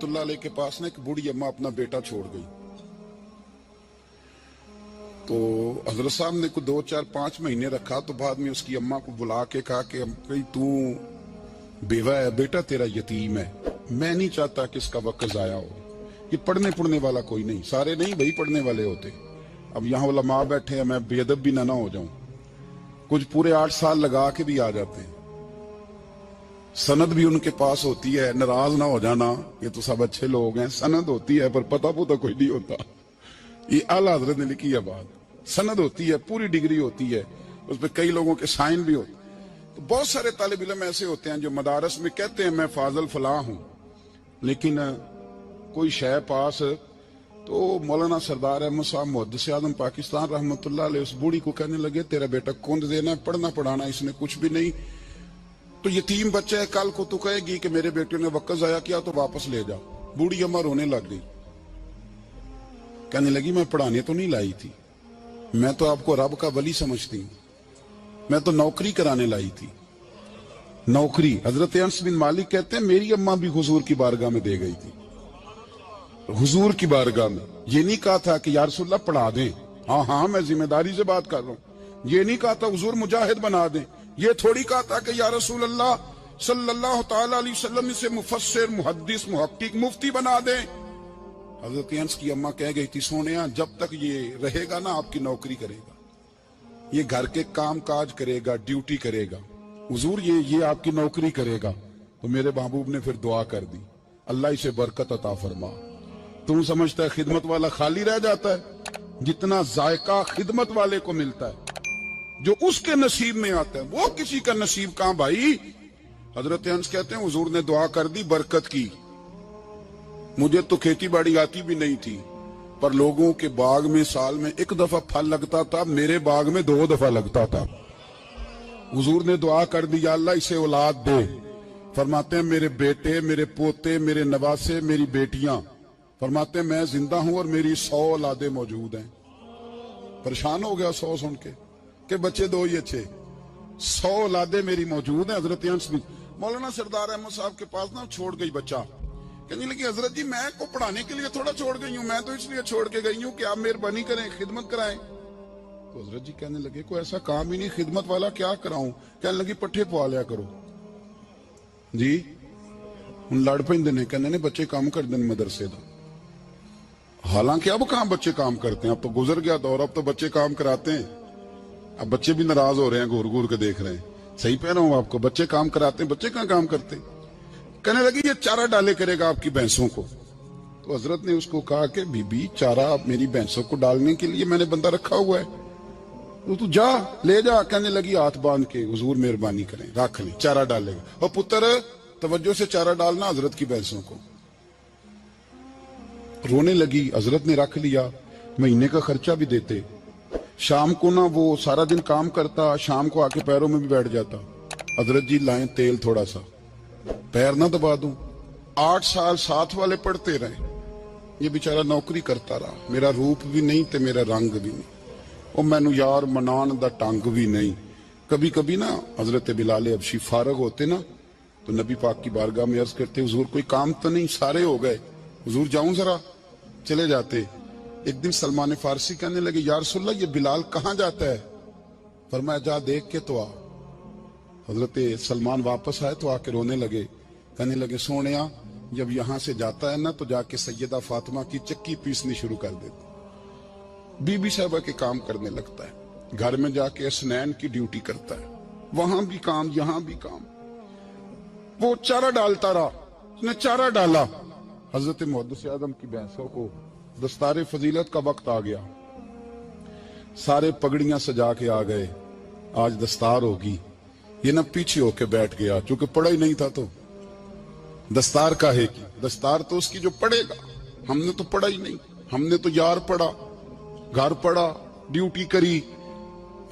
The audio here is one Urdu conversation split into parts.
اللہ علیہ کے پاس نا ایک بوڑھی اماں اپنا بیٹا چھوڑ گئی. تو حضرت صاحب نے کو 2 4 5 مہینے رکھا. تو بعد میں اس کی اماں کو بلا کے کہا کہ تو بیوہ ہے, بیٹا تیرا یتیم ہے, میں نہیں چاہتا کہ اس کا وقت ضائع ہو. یہ پڑھنے والا کوئی نہیں, سارے نہیں بھائی پڑھنے والے ہوتے. اب یہاں علماء بیٹھے ہیں, میں بے ادب بھی نہ ہو جاؤں. کچھ پورے 8 سال لگا کے بھی آ جاتے ہیں, سند بھی ان کے پاس ہوتی ہے. ناراض نہ ہو جانا, یہ تو سب اچھے لوگ ہیں. سند ہوتی ہے پر پتہ پوتا کوئی نہیں ہوتا. یہ اعلیٰ حضرت نے لکھی ہے بات. سند ہوتی ہے, پوری ڈگری ہوتی ہے, اس پہ کئی لوگوں کے سائن بھی ہوتے. تو بہت سارے طالب علم ایسے ہوتے ہیں جو مدارس میں کہتے ہیں میں فاضل فلاں ہوں, لیکن کوئی شے پاس. تو مولانا سردار احمد صاحب محدث اعظم پاکستان رحمۃ اللہ علیہ اس بوڑھی کو کہنے لگے تیرا بیٹا کند دینا ہے, پڑھنا پڑھانا اس نے کچھ بھی نہیں, تو یتیم بچہ ہے, کل کو تو کہے گی کہ میرے بیٹے نے وقت ضائع کیا تو واپس لے جا. بوڑھی اماں رونے لگ گئی, کہنے لگی میں پڑھانے تو نہیں لائی تھی, میں تو آپ کو رب کا ولی سمجھتی ہوں, میں تو نوکری کرانے لائی تھی. نوکری. حضرت انس بن مالک کہتے ہیں میری اماں بھی حضور کی بارگاہ میں دے گئی تھی. حضور کی بارگاہ میں یہ نہیں کہا تھا کہ یا رسول اللہ پڑھا دیں, ہاں میں ذمہ داری سے بات کر رہا ہوں. یہ نہیں کہا تھا حضور مجاہد بنا دیں. یہ تھوڑی کہا تھا کہ یا رسول اللہ صلی اللہ تعالی علیہ وسلم سے مفسر محدث محقق مفتی بنا دیں. حضرت انس کی اماں کہہ گئی تھی سونیا جب تک یہ رہے گا نا آپ کی نوکری کرے گا, یہ گھر کے کام کاج کرے گا, ڈیوٹی کرے گا. حضور یہ آپ کی نوکری کرے گا. تو میرے محبوب نے پھر دعا کر دی, اللہ اسے برکت عطا فرما. تم سمجھتا ہے خدمت والا خالی رہ جاتا ہے؟ جتنا ذائقہ خدمت والے کو ملتا ہے جو اس کے نصیب میں آتا ہے وہ کسی کا نصیب کہاں بھائی. حضرت انس کہتے ہیں حضور نے دعا کر دی برکت کی. مجھے تو کھیتی باڑی آتی بھی نہیں تھی, پر لوگوں کے باغ میں سال میں 1 دفعہ پھل لگتا تھا, میرے باغ میں 2 دفعہ لگتا تھا. حضور نے دعا کر دی یا اللہ اسے اولاد دے. فرماتے ہیں میرے بیٹے, میرے پوتے, میرے نواسے, میری بیٹیاں. فرماتے ہیں میں زندہ ہوں اور میری 100 اولادیں موجود ہیں. پریشان ہو گیا 100 سن کے کہ بچے 2 ہی اچھے, 100 اولادیں میری موجود ہیں. حضرت انس بھی مولانا سردار احمد صاحب کے پاس نا چھوڑ گئی بچہ. کہنے لگی حضرت جی میں کو پڑھانے کے لیے تھوڑا چھوڑ گئی ہوں, میں تو اس لیے چھوڑ کے گئی ہوں کہ آپ مہربانی کریں خدمت کرائیں. تو حضرت جی کہنے لگے کوئی ایسا کام ہی نہیں, خدمت والا کیا کراؤں. کہنے لگی پٹھے پوا لیا کرو. جی ہن لڑ پیندے نے, کہنے نے بچے کام کر دیں مدرسے دا. حالانکہ اب کہاں بچے کام کرتے ہیں, اب تو گزر گیا دور, اب تو بچے کام کراتے ہیں. اب بچے بھی ناراض ہو رہے ہیں, گور گور کے دیکھ رہے ہیں. صحیح پہ رہا ہوں آپ کو, بچے کام کراتے ہیں, بچے کہاں کام کرتے. کہنے لگی یہ چارہ ڈالے کرے گا آپ کی بھینسوں کو. تو حضرت نے اس کو کہا کہ بی بی چارہ میری بھینسوں کو ڈالنے کے لیے میں نے بندہ رکھا ہوا ہے, تو جا لے جا. کہنے لگی ہاتھ باندھ کے حضور مہربانی کریں رکھ لیں, چارہ ڈالے گا. اور پتر توجہ سے چارہ ڈالنا حضرت کی بھینسوں کو. رونے لگی. حضرت نے رکھ لیا, مہینے کا خرچہ بھی دیتے. شام کو نا وہ سارا دن کام کرتا, شام کو آ کے پیروں میں بھی بیٹھ جاتا. حضرت جی لائیں تیل تھوڑا سا, پیر نہ دبا دوں. 8 سال ساتھ والے پڑھتے رہے, یہ بیچارہ نوکری کرتا رہا. میرا روپ بھی نہیں تے میرا رنگ بھی نہیں, اور مینو یار منان دا ٹنگ بھی نہیں. کبھی کبھی نا حضرت بلال حبشی فارغ ہوتے نا تو نبی پاک کی بارگاہ میں عرض کرتے حضور کوئی کام تو نہیں, سارے ہو گئے, حضور جاؤں ذرا. چلے جاتے. ایک دن سلمان فارسی کہنے لگے یا رسول اللہ یہ بلال کہاں جاتا ہے. فرمایا جا دیکھ کے تو آ. حضرت سلمان واپس آئے تو آ کے رونے لگے. کہنے لگے سونیا جب یہاں سے جاتا ہے نا تو جا کے سیدہ فاطمہ کی چکی پیسنی شروع کر دیتا, بی بی صاحبہ کے کام کرنے لگتا ہے. گھر میں جا کے اسنین کی ڈیوٹی کرتا ہے, وہاں بھی کام یہاں بھی کام. وہ چارہ ڈالتا رہا, اس نے چارہ ڈالا. حضرت محدث اعظم کی بھینسوں کو دستار فضیلت کا وقت آ گیا, سارے پگڑیاں سجا کے آ گئے, آج دستار ہوگی. یہ نہ پیچھے ہو کے بیٹھ گیا, چونکہ پڑھا ہی نہیں تھا تو دستار کاہے کی. دستار تو اس کی جو پڑھے گا, ہم نے تو پڑھا ہی نہیں. ہم نے تو یار پڑھا, گھر پڑھا, ڈیوٹی کری.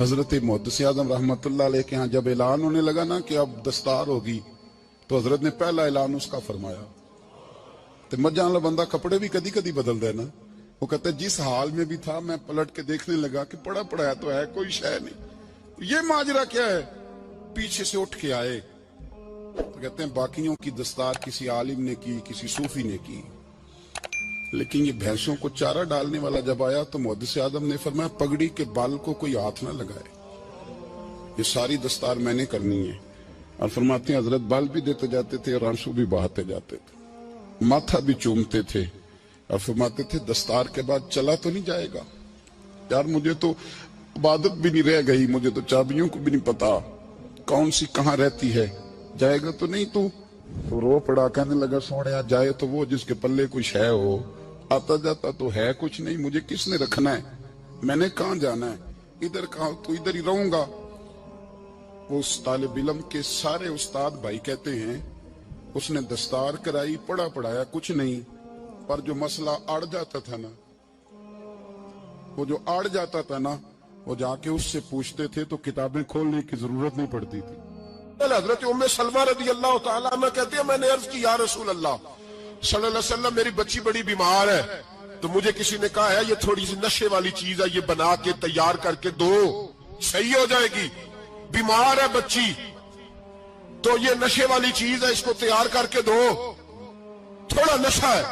حضرت محدث اعظم رحمت اللہ علیہ کے ہاں جب اعلان ہونے لگا نا کہ اب دستار ہوگی, تو حضرت نے پہلا اعلان اس کا فرمایا. تو مجھے والا بندہ کپڑے بھی کدی کدی بدل دے نا. وہ کہتا ہے جس حال میں بھی تھا میں پلٹ کے دیکھنے لگا کہ پڑھا پڑھایا تو ہے, کوئی شے نہیں. یہ ماجرا کیا ہے. پیچھے سے اٹھ کے آئے, تو کہتے ہیں باقیوں کی دستار کسی عالم نے کی، کسی صوفی نے کی، لیکن یہ بھینسوں کو چارہ ڈالنے والا جب آیا تو محدث اعظم نے فرمایا پگڑی کے بال کو کوئی ہاتھ نہ لگائے، یہ ساری دستار میں نے کرنی ہے۔ اور فرماتے ہیں حضرت بال بھی دیتے جاتے تھے اور آنسو بھی بہاتے جاتے تھے، ماتھا بھی چومتے تھے، اور فرماتے تھے دستار کے بعد چلا تو نہیں جائے گا یار، مجھے تو عبادت بھی نہیں رہ گئی، مجھے تو چابیوں کو بھی نہیں پتا کون سی کہاں رہتی ہے، جائے گا تو نہیں تو رو پڑا، کہنے لگا سوڑیا جائے تو وہ جس کے پلے کچھ ہے ہو، آتا جاتا تو ہے کچھ نہیں، مجھے کس نے رکھنا ہے، میں نے کہاں جانا ہے، ادھر کہاں تو ادھر ہی رہوں گا۔ اس طالب علم کے سارے استاد بھائی کہتے ہیں اس نے دستار کرائی، پڑھا پڑھایا کچھ نہیں، پر جو مسئلہ اڑ جاتا تھا نا، وہ جو اڑ جاتا تھا نا، وہ جا کے اس سے پوچھتے تھے تو کتابیں کھولنے کی ضرورت نہیں پڑتی تھی۔ حضرت ام سلمہ رضی اللہ تعالیٰ عنہ کہتے ہیں میں نے عرض کی یا رسول اللہ صلی اللہ علیہ وسلم میری بچی بڑی بیمار ہے، تو مجھے کسی نے کہا ہے یہ تھوڑی سی نشے والی چیز ہے، یہ بنا کے تیار کر کے دو صحیح ہو جائے گی، بیمار ہے بچی تو یہ نشے والی چیز ہے، اس کو تیار کر کے دو، تھوڑا نشہ ہے۔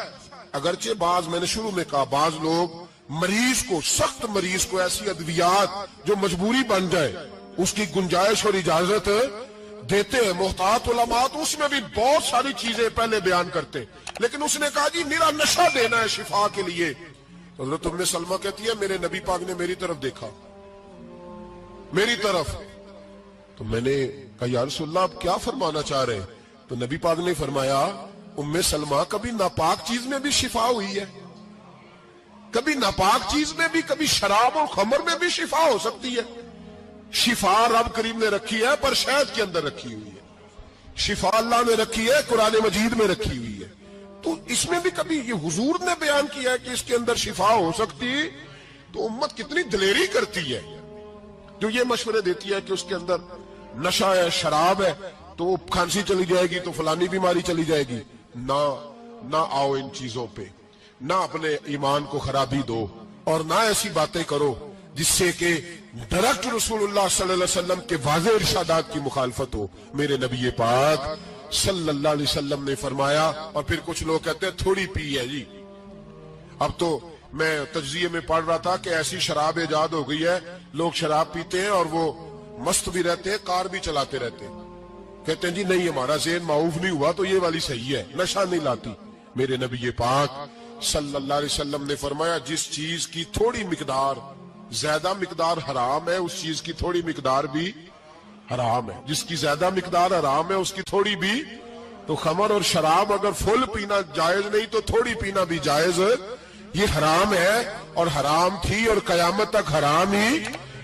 اگرچہ بعض میں نے شروع میں کہا بعض لوگ مریض کو، سخت مریض کو ایسی ادویات جو مجبوری بن جائے اس کی گنجائش اور اجازت دیتے ہیں، محتاط علماء تو اس میں بھی بہت ساری چیزیں پہلے بیان کرتے، لیکن اس نے کہا جی میرا نشہ دینا ہے شفا کے لیے۔ حضرت ام سلمہ کہتی ہے میرے نبی پاک نے میری طرف دیکھا، میری طرف، تو میں نے کہا یا رسول اللہ آپ کیا فرمانا چاہ رہے ہیں؟ تو نبی پاک نے فرمایا ام سلمہ کبھی ناپاک چیز میں بھی شفا ہوئی ہے، کبھی ناپاک چیز میں بھی، کبھی شراب اور خمر میں بھی شفا ہو سکتی ہے۔ شفا رب کریم نے رکھی ہے پر شہد کے اندر رکھی ہوئی ہے، شفا اللہ نے رکھی ہے قرآن مجید میں رکھی ہوئی ہے، تو اس میں بھی کبھی یہ حضور نے بیان کیا ہے کہ اس کے اندر شفا ہو سکتی، تو امت کتنی دلیری کرتی ہے جو یہ مشورے دیتی ہے کہ اس کے اندر نشہ ہے، شراب ہے، تو کھانسی چلی جائے گی تو فلانی بیماری چلی جائے گی۔ نہ آؤ ان چیزوں پہ، نہ اپنے ایمان کو خرابی دو، اور نہ ایسی باتیں کرو جس سے کہ ڈائریکٹ رسول اللہ صلی اللہ علیہ وسلم کے واضح ارشادات کی مخالفت ہو۔ میرے نبی پاک صلی اللہ علیہ وسلم نے فرمایا، اور پھر کچھ لوگ کہتے ہیں تھوڑی پی ہے جی، اب تو میں تجزیے میں پڑھ رہا تھا کہ ایسی شراب ایجاد ہو گئی ہے، لوگ شراب پیتے ہیں اور وہ مست بھی رہتے ہیں، کار بھی چلاتے رہتے ہیں، کہتے ہیں جی نہیں ہمارا ذہن معاف نہیں ہوا تو یہ والی صحیح ہے، نشہ نہیں لاتی۔ میرے نبی پاک صلی اللہ علیہ وسلم نے فرمایا جس چیز کی تھوڑی مقدار، زیادہ مقدار حرام ہے اس چیز کی تھوڑی مقدار بھی حرام ہے، جس کی زیادہ مقدار حرام ہے اس کی تھوڑی بھی، تو خمر اور شراب اگر فل پینا جائز نہیں تو تھوڑی پینا بھی جائز، یہ حرام ہے اور حرام تھی اور قیامت تک حرام ہی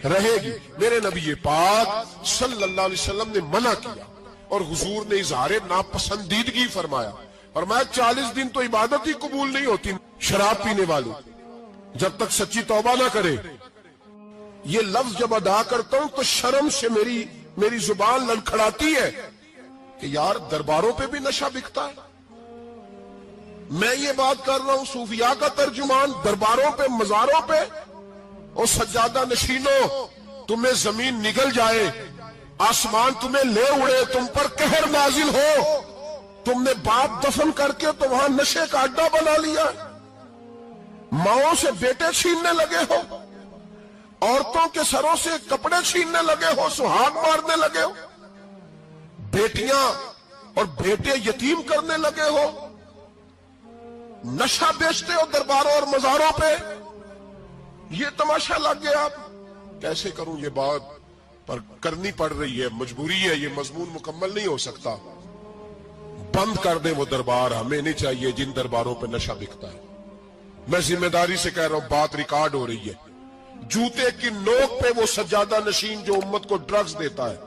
رہے گی۔ میرے نبی پاک صلی اللہ علیہ وسلم نے منع کیا اور حضور نے اظہار ناپسندیدگی فرمایا، فرمایا 40 دن تو عبادت ہی قبول نہیں ہوتی شراب پینے والوں جب تک سچی توبہ نہ کرے۔ یہ لفظ جب ادا کرتا ہوں تو شرم سے میری زبان لڑکھڑاتی ہے کہ یار درباروں پہ بھی نشہ بکتا ہے۔ میں یہ بات کر رہا ہوں صوفیاء کا ترجمان، درباروں پہ، مزاروں پہ، اور سجادہ نشینوں تمہیں زمین نگل جائے، آسمان تمہیں لے اڑے، تم پر قہر نازل ہو، تم نے باپ دفن کر کے تو وہاں نشے کا اڈا بنا لیا، ماؤں سے بیٹے چھیننے لگے ہو، عورتوں کے سروں سے کپڑے چھیننے لگے ہو، سہاگ مارنے لگے ہو، بیٹیاں اور بیٹے یتیم کرنے لگے ہو، نشہ بیچتے ہو درباروں اور مزاروں پہ، یہ تماشا لگ گیا۔ آپ کیسے کروں یہ بات، پر کرنی پڑ رہی ہے، مجبوری ہے، یہ مضمون مکمل نہیں ہو سکتا۔ بند کر دیں وہ دربار، ہمیں نہیں چاہیے جن درباروں پہ نشہ بکتا ہے۔ میں ذمہ داری سے کہہ رہا ہوں، بات ریکارڈ ہو رہی ہے۔ جوتے کی نوک پہ وہ سجادہ نشین جو امت کو ڈرگز دیتا ہے،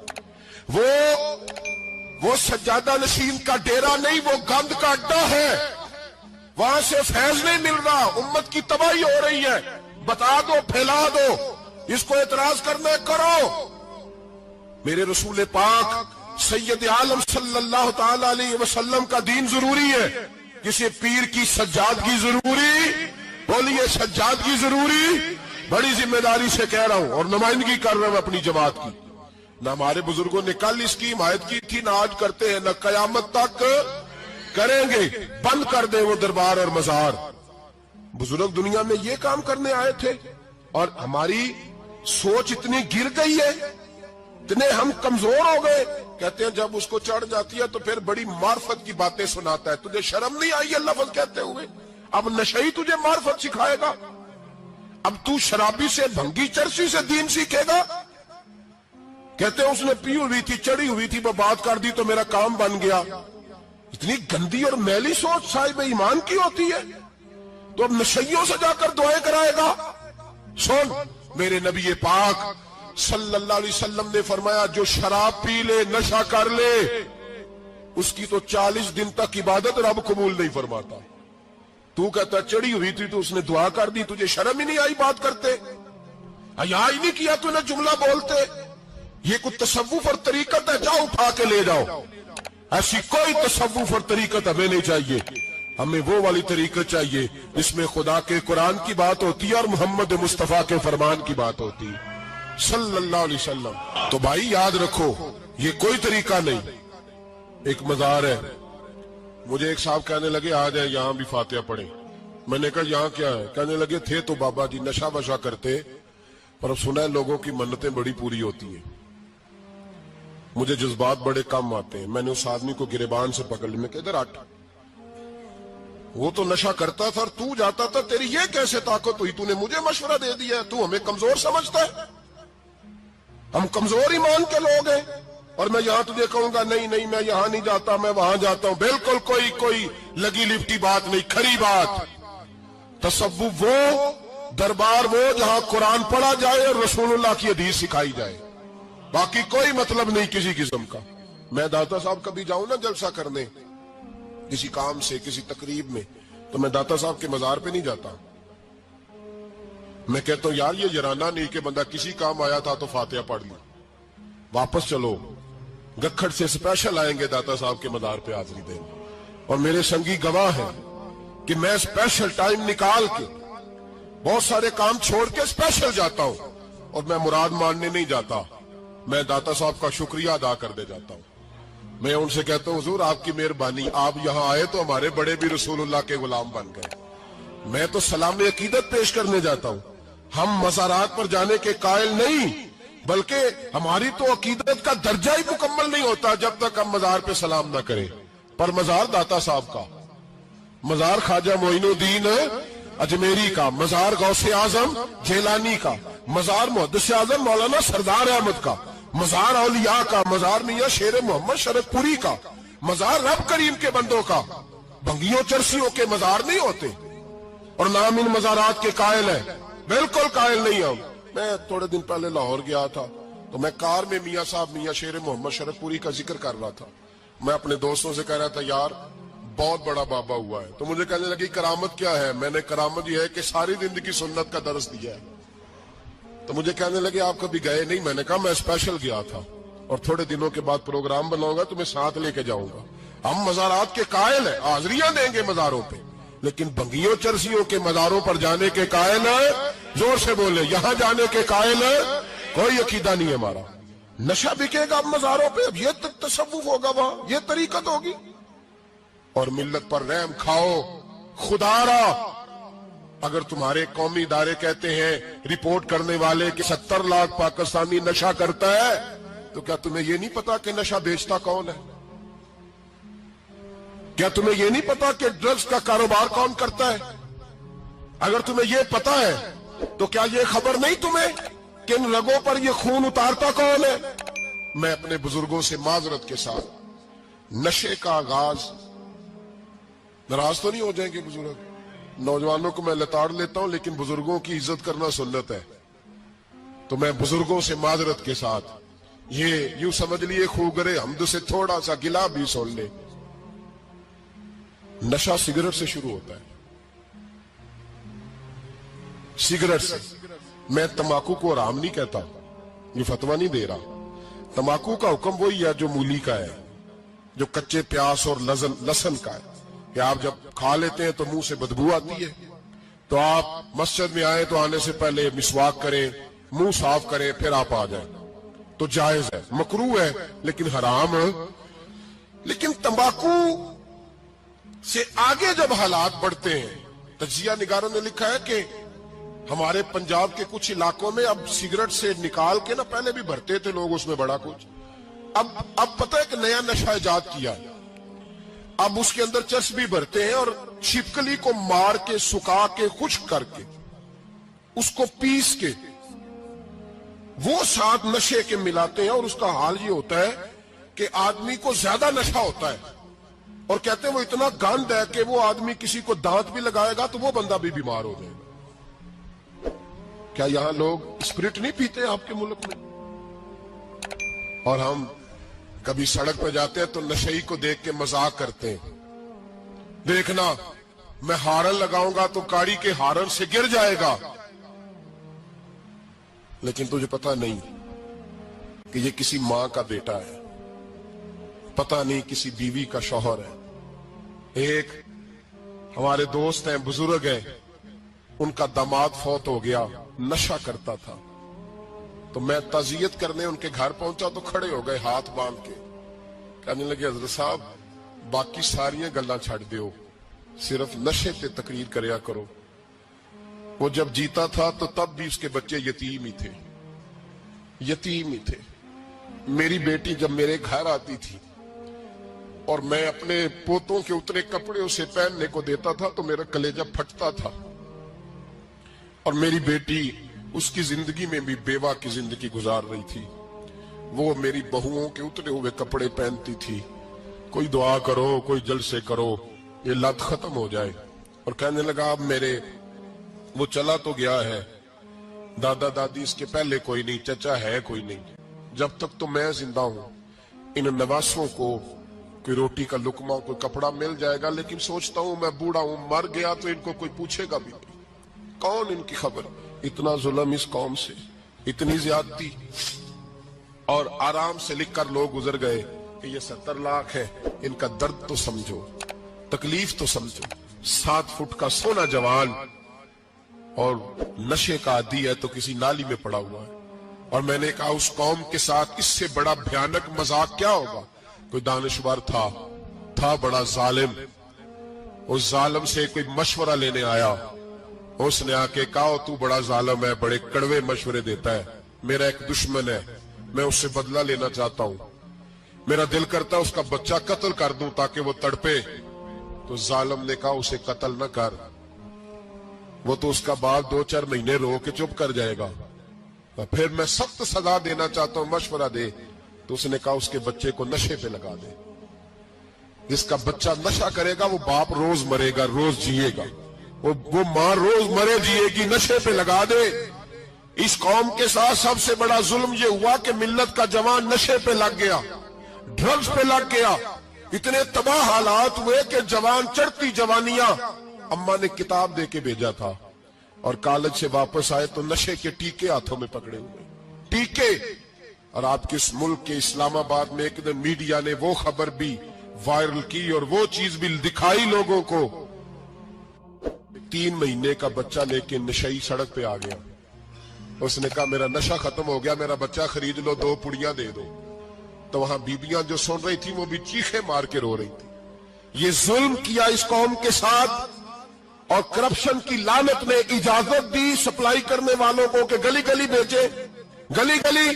وہ سجادہ نشین کا ڈیرا نہیں، وہ گند کا اڈا ہے، وہاں سے فیض نہیں مل رہا، امت کی تباہی ہو رہی ہے۔ بتا دو، پھیلا دو، اس کو اعتراض کرنا کرو۔ میرے رسول پاک سید عالم صلی اللہ تعالی علیہ وسلم کا دین ضروری ہے، کسی پیر کی سجادگی ضروری، بولیے سجادگی ضروری، بڑی ذمہ داری سے کہہ رہا ہوں اور نمائندگی کر رہا ہوں اپنی جماعت کی۔ نہ ہمارے بزرگوں نے کل اس کی حمایت کی تھی، نہ آج کرتے ہیں، نہ قیامت تک کریں گے۔ بند کر دیں وہ دربار اور مزار۔ بزرگ دنیا میں یہ کام کرنے آئے تھے، اور ہماری سوچ اتنی گر گئی ہے، اتنے ہم کمزور ہو گئے۔ کہتے ہیں جب اس کو چڑھ جاتی ہے تو پھر بڑی معرفت کی باتیں سناتا ہے۔ تجھے شرم نہیں آئی یہ لفظ کہتے ہوئے؟ اب نشئی تجھے معرفت سکھائے گا؟ اب تو شرابی سے، بھنگی چرسی سے دین سیکھے گا؟ کہتے ہیں اس نے پی ہوئی تھی، چڑھی ہوئی تھی، وہ بات کر دی تو میرا کام بن گیا۔ اتنی گندی اور میلی سوچ صاحب ایمان کی ہوتی ہے، تو اب نشیوں سے جا کر دعائیں کرائے گا؟ سن، میرے نبی پاک صلی اللہ علیہ وسلم نے فرمایا جو شراب پی لے، نشہ کر لے، اس کی تو 40 دن تک عبادت رب قبول نہیں فرماتا۔ تو کہتا چڑھی ہوئی تھی تو اس نے دعا کر دی، تجھے شرم ہی نہیں آئی بات کرتے؟ حیا ہی نہیں کیا تو نہ جملہ بولتے؟ یہ کوئی تصوف اور طریقت ہے؟ جاؤ اٹھا کے لے جاؤ۔ ایسی کوئی تصوف اور طریقت ہمیں نہیں چاہیے، ہمیں وہ والی طریقت چاہیے جس میں خدا کے قرآن کی بات ہوتی ہے اور محمد مصطفیٰ کے فرمان کی بات ہوتی ہے صلی اللہ علیہ وسلم۔ تو بھائی یاد رکھو، یہ کوئی طریقہ نہیں۔ ایک مزار ہے، مجھے ایک صاحب کہنے لگے آ جائیں یہاں بھی فاتحہ پڑھیں۔ میں نے کہا یہاں کیا ہے؟ کہنے لگے تھے تو بابا جی نشہ وشا کرتے، پر اب سنا ہے لوگوں کی منتیں بڑی پوری ہوتی ہیں۔ مجھے جذبات بڑے کم آتے ہیں۔ میں نے اس آدمی کو گریبان سے پکڑ لیا، میں کہ ادھر ہٹ، وہ تو نشہ کرتا تھا اور تو جاتا تھا، تیری یہ کیسے طاقت ہوئی؟ تو نے مجھے مشورہ دے دیا ہے، تو ہمیں کمزور سمجھتا ہے؟ ہم کمزور ایمان کے لوگ ہیں، اور میں یہاں تجھے کہوں گا نہیں نہیں میں یہاں نہیں جاتا، میں وہاں جاتا ہوں۔ بالکل کوئی لگی لپٹی بات نہیں، کھری بات۔ تصوف وہ، دربار وہ جہاں قرآن پڑھا جائے اور رسول اللہ کی حدیث سکھائی جائے، باقی کوئی مطلب نہیں کسی قسم کا۔ میں داتا صاحب کبھی جاؤں نا جلسہ کرنے کسی کام سے، کسی تقریب میں، تو میں داتا صاحب کے مزار پہ نہیں جاتا۔ میں کہتا ہوں یار یہ جرانہ نہیں کہ بندہ کسی کام آیا تھا تو فاتحہ پڑھ لی، واپس چلو۔ گکھڑ سے اسپیشل آئیں گے داتا صاحب کے مزار پہ حاضری دیں، اور میرے سنگی گواہ ہیں کہ میں اسپیشل ٹائم نکال کے بہت سارے کام چھوڑ کے اسپیشل جاتا ہوں، اور میں مراد ماننے نہیں جاتا، میں داتا صاحب کا شکریہ ادا کر دے جاتا ہوں۔ میں ان سے کہتا ہوں حضور آپ کی مہربانی، آپ یہاں آئے تو ہمارے بڑے بھی رسول اللہ کے غلام بن گئے۔ میں تو سلام عقیدت پیش کرنے جاتا ہوں، ہم مزارات پر جانے کے قائل نہیں، بلکہ ہماری تو عقیدت کا درجہ ہی مکمل نہیں ہوتا جب تک ہم مزار پہ سلام نہ کریں۔ پر مزار داتا صاحب کا، مزار خواجہ معین الدین اجمیری کا، مزار غوث اعظم جیلانی کا، مزار محدث اعظم مولانا سردار احمد کا، مزار اولیاء کا، مزار میاں شیر محمد شرف پوری کا، مزار رب کریم کے بندوں کا۔ بھنگیوں چرسیوں کے مزار نہیں ہوتے، اور نام ان مزارات کے قائل ہیں، بالکل قائل نہیں ہم۔ میں تھوڑے دن پہلے لاہور گیا تھا، تو میں کار میں میاں صاحب میاں شیر محمد شرف پوری کا ذکر کر رہا تھا۔ میں اپنے دوستوں سے کہہ رہا تھا یار بہت بڑا بابا ہوا ہے، تو مجھے کہنے لگی کرامت کیا ہے؟ میں نے کرامت یہ ہے کہ ساری زندگی سنت کا درس دیا ہے۔ تو مجھے کہنے لگے آپ کبھی گئے نہیں؟ میں نے کہا میں اسپیشل گیا تھا، اور تھوڑے دنوں کے بعد پروگرام بناؤں گا تو میں ساتھ لے کے جاؤں گا۔ ہم مزارات کے قائل ہیں، حاضریاں دیں گے مزاروں پہ، لیکن بھنگیوں چرسیوں کے مزاروں پر جانے کے قائل ہیں، زور سے بولے، یہاں جانے کے قائل ہیں، کوئی عقیدہ نہیں ہے ہمارا۔ نشہ بکے گا اب مزاروں پہ، اب یہ تصوف ہوگا وہاں، یہ طریقت ہوگی۔ اور ملت پر رحم کھاؤ، خدا را اگر تمہارے قومی ادارے کہتے ہیں رپورٹ کرنے والے کہ 70 لاکھ پاکستانی نشہ کرتا ہے، تو کیا تمہیں یہ نہیں پتا کہ نشہ بیچتا کون ہے؟ کیا تمہیں یہ نہیں پتا کہ ڈرگز کا کاروبار کون کرتا ہے؟ اگر تمہیں یہ پتا ہے تو کیا یہ خبر نہیں تمہیں کہ ان رگوں پر یہ خون اتارتا کون ہے؟ میں اپنے بزرگوں سے معذرت کے ساتھ، نشے کا آغاز، ناراض تو نہیں ہو جائیں گے بزرگ، نوجوانوں کو میں لتاڑ لیتا ہوں لیکن بزرگوں کی عزت کرنا سنت ہے، تو میں بزرگوں سے معذرت کے ساتھ یہ یوں سمجھ لیے خوگرے حمد سے تھوڑا سا گلا بھی سن لے۔ نشہ سگریٹ سے شروع ہوتا ہے، سگریٹ سے۔ میں تمباکو کو حرام نہیں کہتا، یہ فتویٰ نہیں دے رہا، تمباکو کا حکم وہی ہے جو مولی کا ہے، جو کچے پیاز اور لہسن کا ہے، کہ آپ جب کھا لیتے ہیں تو منہ سے بدبو آتی ہے، تو آپ مسجد میں آئیں تو آنے سے پہلے مسواک کریں، منہ صاف کریں، پھر آپ آ جائیں۔ تو جائز ہے, مکروہ ہے لیکن حرام. لیکن تمباکو سے آگے جب حالات بڑھتے ہیں, تجزیہ نگاروں نے لکھا ہے کہ ہمارے پنجاب کے کچھ علاقوں میں اب سگریٹ سے نکال کے نا, پہلے بھی بھرتے تھے لوگ اس میں بڑا کچھ, اب پتہ ہے کہ نیا نشہ ایجاد کیا ہے, اب اس کے اندر چرس بھی بھرتے ہیں اور چھپکلی کو مار کے سکھا کے خشک کر کے اس کو پیس کے وہ ساتھ نشے کے ملاتے ہیں, اور اس کا حال یہ ہوتا ہے کہ آدمی کو زیادہ نشہ ہوتا ہے, اور کہتے ہیں وہ اتنا گند ہے کہ وہ آدمی کسی کو دانت بھی لگائے گا تو وہ بندہ بھی بیمار ہو جائے گا. کیا یہاں لوگ اسپرٹ نہیں پیتے آپ کے ملک میں؟ اور ہم کبھی سڑک پہ جاتے ہیں تو نشئی کو دیکھ کے مذاق کرتے ہیں, دیکھنا میں ہارن لگاؤں گا تو گاڑی کے ہارن سے گر جائے گا, لیکن تجھے پتا نہیں کہ یہ کسی ماں کا بیٹا ہے, پتا نہیں کسی بیوی کا شوہر ہے. ایک ہمارے دوست ہیں, بزرگ ہیں, ان کا داماد فوت ہو گیا, نشہ کرتا تھا, تو میں تعزیت کرنے ان کے گھر پہنچا تو کھڑے ہو گئے ہاتھ باندھ کے, کہنے لگے حضرت صاحب باقی ساریاں گلاں چھڑ دیو, صرف نشے پہ تقریر کریا کرو. وہ جب جیتا تھا تو تب بھی اس کے بچے یتیم ہی تھے, یتیم ہی تھے. میری بیٹی جب میرے گھر آتی تھی اور میں اپنے پوتوں کے اترے کپڑے اسے پہننے کو دیتا تھا تو میرا کلیجہ پھٹتا تھا, اور میری بیٹی اس کی زندگی میں بھی بیوہ کی زندگی گزار رہی تھی. وہ میری بہوؤں کے اترے ہوئے کپڑے پہنتی تھی, کوئی دعا کرو, کوئی جلسے کرو, یہ لت ختم ہو جائے. اور کہنے لگا اب میرے وہ چلا تو گیا ہے, دادا دادی اس کے پہلے کوئی نہیں, چچا ہے کوئی نہیں, جب تک تو میں زندہ ہوں ان نواسوں کو کوئی روٹی کا لقمہ, کوئی کپڑا مل جائے گا, لیکن سوچتا ہوں میں بوڑھا ہوں, مر گیا تو ان کو کوئی پوچھے گا بھی نہیں, کون ان کی خبر. اتنا ظلم اس قوم سے, اتنی زیادتی, اور آرام سے لکھ کر لوگ گزر گئے کہ یہ 70 لاکھ ہے, ان کا درد تو سمجھو, تکلیف تو سمجھو. 7 فٹ کا سونا جوان اور نشے کا عادی ہے تو کسی نالی میں پڑا ہوا ہے. اور میں نے کہا اس قوم کے ساتھ اس سے بڑا بھیانک مذاق کیا ہوگا. کوئی دانشور تھا بڑا ظالم, اس ظالم سے کوئی مشورہ لینے آیا, اس نے آ کے کہا تو بڑا ظالم ہے, بڑے کڑوے مشورے دیتا ہے, میرا ایک دشمن ہے, میں اس سے بدلہ لینا چاہتا ہوں, میرا دل کرتا ہے اس کا بچہ قتل کر دوں تاکہ وہ تڑپے. تو ظالم نے کہا اسے قتل نہ کر, وہ تو اس کا باپ 2-4 مہینے رو کے چپ کر جائے گا, پھر میں سخت سزا دینا چاہتا ہوں, مشورہ دے. تو اس نے کہا اس کے بچے کو نشے پہ لگا دے, جس کا بچہ نشہ کرے گا وہ باپ روز مرے گا, روز جیے گا, وہ ماں روز مرے جیے گی, نشے پہ لگا دے. اس قوم کے ساتھ سب سے بڑا ظلم یہ ہوا کہ ملت کا جوان نشے پہ لگ گیا, ڈرگز پہ لگ گیا. اتنے تباہ حالات ہوئے کہ جوان چڑھتی جوانیاں, اماں نے کتاب دے کے بھیجا تھا, اور کالج سے واپس آئے تو نشے کے ٹیکے ہاتھوں میں پکڑے ہوئے, ٹیکے. اور آپ کے اس ملک کے اسلام آباد میں ایک دن میڈیا نے وہ خبر بھی وائرل کی اور وہ چیز بھی دکھائی لوگوں کو, 3 مہینے کا بچہ لے کے نشئی سڑک پہ آ گیا. اس نے کہا میرا نشہ ختم ہو گیا, میرا بچہ خرید لو, 2 پڑیاں دے دو. تو وہاں بیبیاں جو سن رہی تھی وہ بھی چیخے مار کے رو رہی تھی. یہ ظلم کیا اس قوم کے ساتھ, اور کرپشن کی لعنت نے اجازت دی سپلائی کرنے والوں کو کہ گلی گلی بیچے, گلی گلی.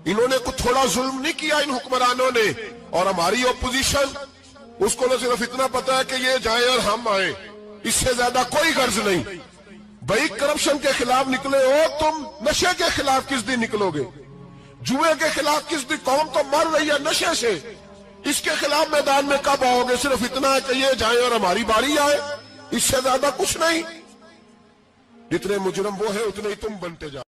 انہوں نے کچھ تھوڑا ظلم نہیں کیا ان حکمرانوں نے. اور ہماری اپوزیشن, اس کو نہ صرف اتنا پتا ہے کہ یہ جائیں اور ہم آئیں, اس سے زیادہ کوئی غرض نہیں. بھائی کرپشن کے خلاف نکلے ہو تم, نشے کے خلاف کس دن نکلو گے, جوئے کے خلاف کس دن, قوم تو مر رہی ہے نشے سے, اس کے خلاف میدان میں کب آؤ گے. صرف اتنا ہے کہ یہ جائیں اور ہماری باری آئے, اس سے زیادہ کچھ نہیں. جتنے مجرم وہ ہے اتنے ہی تم بنتے جاؤ.